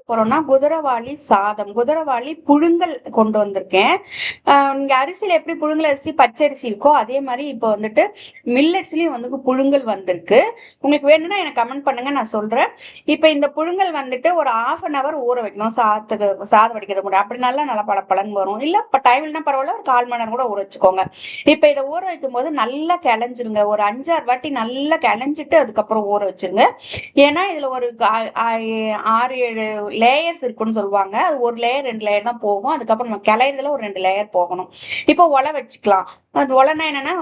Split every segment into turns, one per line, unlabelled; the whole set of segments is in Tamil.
போறோம்னா குதிரவாளி சாதம், குதிரவாளி புழுங்கல் கொண்டு வந்திருக்கேன். நீங்க அரிசியில எப்படி புழுங்கல் அரிசி பச்சரிசி இருக்கோ அதே மாதிரி இப்போ வந்துட்டு மில்லட்ஸ்லயும் வந்து புழுங்கல் வந்திருக்கு. உங்களுக்கு வேணும்னா எனக்கு கமெண்ட் பண்ணுங்க, நான் சொல்றேன். இப்ப இந்த புழுங்கல் வந்துட்டு ஒரு 1/2 ஊற வைக்கணும். சாதம் வடிக்கிறது கூட அப்படி நல்லா பல பலன் வரும். இல்ல இப்ப டைம் இல்லைன்னா பரவாயில்ல, ஒரு 1/4 மணி நேரம் கூட ஊற வச்சுக்கோங்க. இப்ப இதை ஊற வைக்கும் போது நல்லா கிளஞ்சிருங்க. ஒரு 5-6 வாட்டி நல்லா கிளஞ்சிட்டு அதுக்கப்புறம் ஊற வச்சிருங்க. ஏன்னா இதுல ஒரு 6-7 லேயர்ஸ் இருக்குன்னு சொல்லுவாங்க. அது ஒரு லேயர் 2 லேயர் தான் போகும். அதுக்கப்புறம் நம்ம கிளையறதுல ஒரு 2 லேயர் போகணும். இப்போ ஒலை வச்சுக்கலாம். அது ஒலைனா என்னன்னா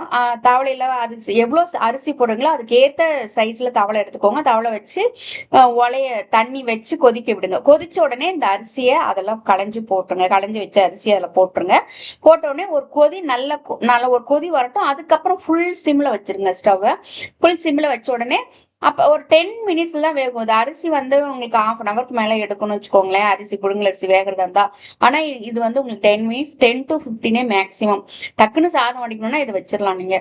தவளையில அது எவ்வளவு அரிசி போடுறீங்களோ அதுக்கு ஏத்த சைஸ்ல தவளை எடுத்துக்கோங்க. தவளை வச்சு ஒலைய தண்ணி வச்சு கொதிக்க விடுங்க. கொதிச்ச உடனே இந்த அரிசியை அதெல்லாம் களைஞ்சு போட்டுருங்க. களைஞ்சு வச்ச அரிசி அதில் போட்டுருங்க. போட்ட உடனே ஒரு கொதி நல்ல ஒரு கொதி வரட்டும். அதுக்கப்புறம் ஃபுல் சிம்ல வச்சிருங்க. ஸ்டவ்வை ஃபுல் சிம்ல வச்ச உடனே அப்ப ஒரு 10 மினிட்ஸ்ல தான் வேகும். இது அரிசி வந்து உங்களுக்கு 1/2 மேல எடுக்கணும்னு வச்சுக்கோங்களேன். அரிசி புழுங்கல் அரிசி வேகிறதா இருந்தா. ஆனா இது வந்து உங்களுக்கு 10 மினிட்ஸ் 10 to 15 மேக்சிமம். டக்குன்னு சாதம் வடிக்கணும்னா இதை வச்சிடலாம் நீங்க.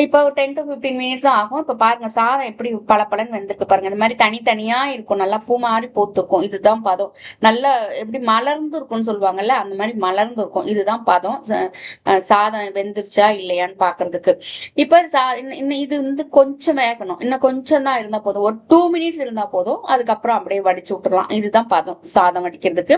இப்போ 10 to 15 மினிட்ஸ் தான் ஆகும். இப்ப பாருங்க சாதம் எப்படி பலன்னு வெந்திருக்கு பாருங்க. இந்த மாதிரி தனித்தனியா இருக்கும். நல்லா பூ மாதிரி போத்திருக்கும். இதுதான் பதம். நல்லா எப்படி மலர்ந்து இருக்கும்னு சொல்லுவாங்கல்ல, அந்த மாதிரி மலர்ந்து இருக்கும். இதுதான் பதம். சாதம் வெந்துருச்சா இல்லையான்னு பாக்குறதுக்கு. இப்ப இது வந்து கொஞ்சம் வேகணும். இன்னும் கொஞ்சம் தான் இருந்தா போதும். ஒரு 2 மினிட்ஸ் இருந்தா போதும். அதுக்கப்புறம் அப்படியே வடிச்சு விட்டுறலாம். இதுதான் பதம் சாதம் வடிக்கிறதுக்கு.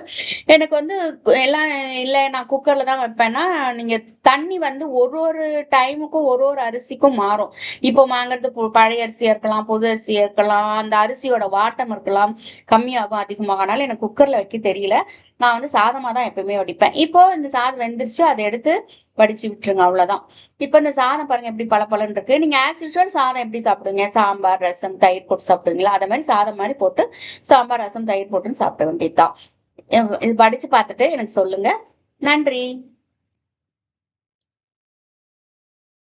எனக்கு வந்து எல்லாம் இல்ல நான் குக்கர்ல தான் வைப்பேன்னா, நீங்க தண்ணி வந்து ஒரு டைமுக்கும் ஒரு அரிசிக்கும் மாறும். இப்போ வாங்குறது பழைய அரிசியா இருக்கலாம், புது அரிசியா இருக்கலாம், அந்த அரிசியோட வாட்டம் இருக்கலாம், கம்மியாகும் அதிகமாகும். அதனால எனக்கு குக்கர்ல வைக்க தெரியல. நான் வந்து சாதமா தான் எப்பவுமே வடிப்பேன். இப்போ இந்த சாதம் வெந்துருச்சு, அதை எடுத்து வடிச்சு விட்டுருங்க. அவ்வளவுதான். இப்ப இந்த சாதம் பாருங்க எப்படி பலன்னு இருக்கு. நீங்க ஆஸ் யூஸ்வல் சாதம் எப்படி சாப்பிடுவீங்க? சாம்பார் ரசம் தயிர் போட்டு சாப்பிடுவீங்களா? அத மாதிரி சாதம் மாதிரி போட்டு சாம்பார் ரசம் தயிர் போட்டுன்னு சாப்பிட வேண்டியதுதான். இது படிச்சு பார்த்துட்டு எனக்கு சொல்லுங்க. நன்றி.